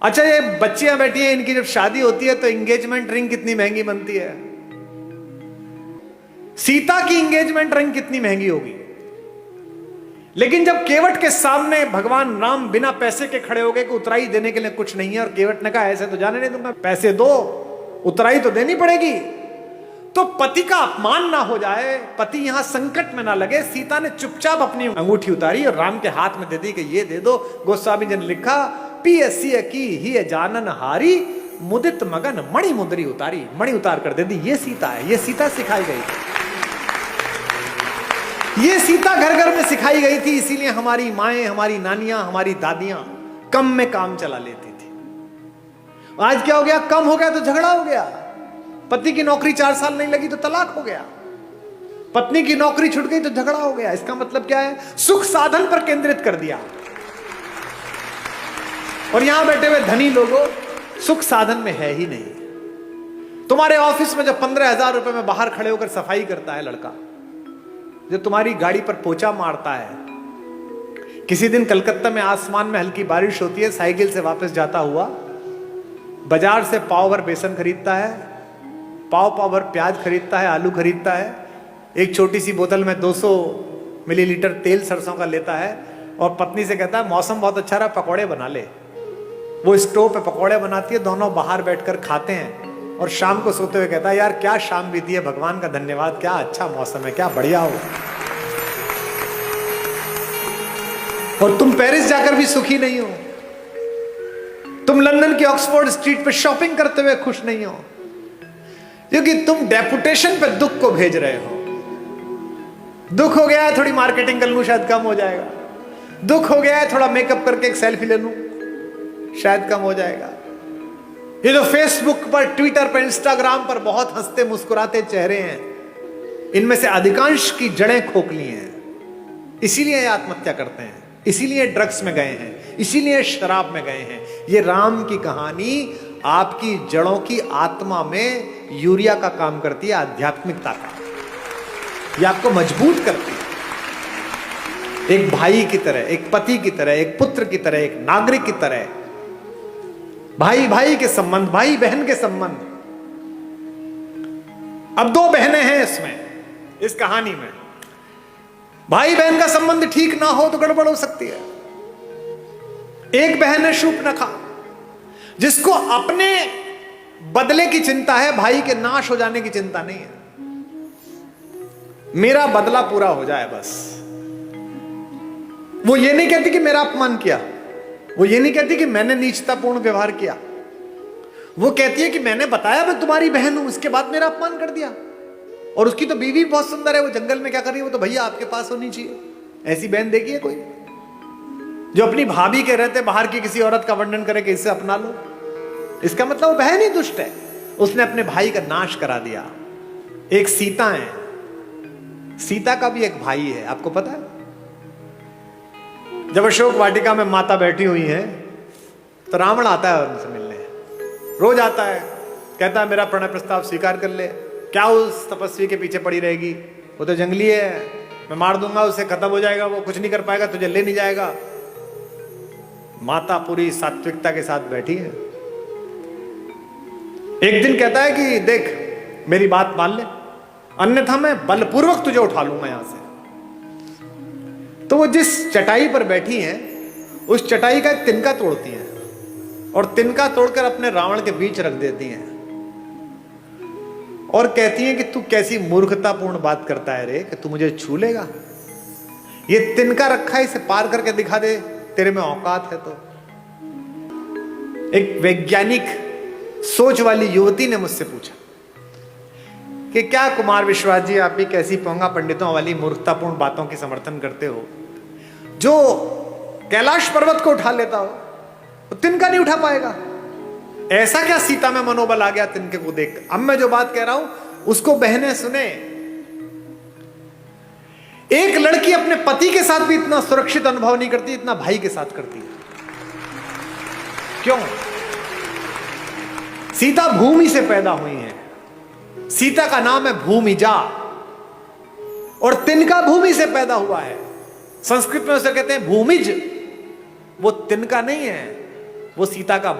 अच्छा, ये बच्चियां बैठी हैं, इनकी जब शादी होती है तो एंगेजमेंट रिंग कितनी महंगी बनती है। सीता की एंगेजमेंट रिंग कितनी महंगी होगी, लेकिन जब केवट के सामने भगवान राम बिना पैसे के खड़े हो गए कि उतराई देने के लिए कुछ नहीं है, और केवट ने कहा ऐसे तो जाने नहीं दूंगा, पैसे दो, उतराई तो देनी पड़ेगी। तो पति का अपमान ना हो जाए, पति यहां संकट में ना लगे, सीता ने चुपचाप अपनी अंगूठी उतारी और राम के हाथ में दे दी कि ये दे दो। गोस्वामी जी ने लिखा, पियसिय की ही जानन हारी, मुदित मगन मणि मुद्री उतारी। मणि उतार कर दे दी। ये सीता है, ये सीता सिखाई गई थी, ये सीता घर घर में सिखाई गई थी। इसीलिए हमारी माएं, हमारी नानियां, हमारी दादियां कम में काम चला लेती थी। आज क्या हो गया, कम हो गया तो झगड़ा हो गया। पति की नौकरी 4 साल नहीं लगी तो तलाक हो गया, पत्नी की नौकरी छूट गई तो झगड़ा हो गया। इसका मतलब क्या है, सुख साधन पर केंद्रित कर दिया। और यहां बैठे हुए धनी लोगों, सुख साधन में है ही नहीं। तुम्हारे ऑफिस में जब 15,000 रुपए में बाहर खड़े होकर सफाई करता है लड़का, जो तुम्हारी गाड़ी पर पोछा मारता है, किसी दिन कलकत्ता में आसमान में हल्की बारिश होती है, साइकिल से वापस जाता हुआ बाजार से पाव भर बेसन खरीदता है, पाव भर प्याज खरीदता है, आलू खरीदता है, एक छोटी सी बोतल में 200 मिलीलीटर तेल सरसों का लेता है और पत्नी से कहता है मौसम बहुत अच्छा रहा, पकौड़े बना ले। वो स्टोव पे पकौड़े बनाती है, दोनों बाहर बैठकर खाते हैं और शाम को सोते हुए कहता है यार क्या शाम बीती है, भगवान का धन्यवाद, क्या अच्छा मौसम है, क्या बढ़िया हो। और तुम पेरिस जाकर भी सुखी नहीं हो, तुम लंदन की ऑक्सफोर्ड स्ट्रीट पे शॉपिंग करते हुए खुश नहीं हो, क्योंकि तुम डेपुटेशन पे दुख को भेज रहे हो। दुख हो गया है थोड़ी मार्केटिंग कर लूं शायद कम हो जाएगा, दुख हो गया है थोड़ा मेकअप करके एक सेल्फी ले लूं शायद कम हो जाएगा। ये जो फेसबुक पर, ट्विटर पर, इंस्टाग्राम पर बहुत हंसते मुस्कुराते चेहरे हैं, इनमें से अधिकांश की जड़ें खोखली हैं। इसीलिए ये आत्महत्या करते हैं, इसीलिए ड्रग्स में गए हैं, इसीलिए शराब में गए हैं। ये राम की कहानी आपकी जड़ों की आत्मा में यूरिया का काम करती है, आध्यात्मिकता का। ये आपको मजबूत करती है, एक भाई की तरह, एक पति की तरह, एक पुत्र की तरह, एक नागरिक की तरह। भाई भाई के संबंध, भाई बहन के संबंध। अब 2 बहनें हैं इसमें, इस कहानी में। भाई बहन का संबंध ठीक ना हो तो गड़बड़ हो सकती है। एक बहन है शूर्पणखा, जिसको अपने बदले की चिंता है, भाई के नाश हो जाने की चिंता नहीं है। मेरा बदला पूरा हो जाए बस। वो ये नहीं कहती कि मेरा अपमान किया, वो ये नहीं कहती कि मैंने नीचतापूर्ण व्यवहार किया, वो कहती है कि मैंने बताया मैं तुम्हारी बहन हूं, इसके बाद मेरा अपमान कर दिया। और उसकी तो बीवी बहुत सुंदर है, वो जंगल में क्या कर रही है, वो तो भैया आपके पास होनी चाहिए। ऐसी बहन देखी है कोई जो अपनी भाभी के रहते बाहर की किसी औरत का वर्णन करे कि इसे अपना लो? इसका मतलब वो बहन ही दुष्ट है, उसने अपने भाई का नाश करा दिया। एक सीता है, सीता का भी एक भाई है, आपको पता है? जब अशोक वाटिका में माता बैठी हुई है तो रावण आता है उनसे मिलने, रोज आता है, कहता है मेरा प्रणय प्रस्ताव स्वीकार कर ले। क्या उस तपस्वी के पीछे पड़ी रहेगी, वो तो जंगली है, मैं मार दूंगा उसे, खत्म हो जाएगा, वो कुछ नहीं कर पाएगा, तुझे ले नहीं जाएगा। माता पूरी सात्विकता के साथ बैठी है। एक दिन कहता है कि देख मेरी बात मान ले, अन्यथा मैं बलपूर्वक तुझे उठा लूंगा यहां से। तो वो जिस चटाई पर बैठी हैं, उस चटाई का एक तिनका तोड़ती हैं और तिनका तोड़कर अपने रावण के बीच रख देती हैं और कहती हैं कि तू कैसी मूर्खतापूर्ण बात करता है रे, कि तू मुझे छू लेगा? ये तिनका रखा है, इसे पार करके दिखा दे, तेरे में औकात है तो। एक वैज्ञानिक सोच वाली युवती ने मुझसे पूछा कि क्या कुमार विश्वास जी आप भी कैसी पोंगा पंडितों वाली मूर्खतापूर्ण बातों की समर्थन करते हो? जो कैलाश पर्वत को उठा लेता हो वो तिनका नहीं उठा पाएगा। ऐसा क्या सीता में मनोबल आ गया तिनके को देख? अब मैं जो बात कह रहा हूं उसको बहनें सुने। एक लड़की अपने पति के साथ भी इतना सुरक्षित अनुभव नहीं करती, इतना भाई के साथ करती है। क्यों? सीता भूमि से पैदा हुई है, सीता का नाम है भूमिजा, और तिनका भूमि से पैदा हुआ है। संस्कृत में उसे कहते हैं भूमिज। वो तिनका नहीं है, वो सीता का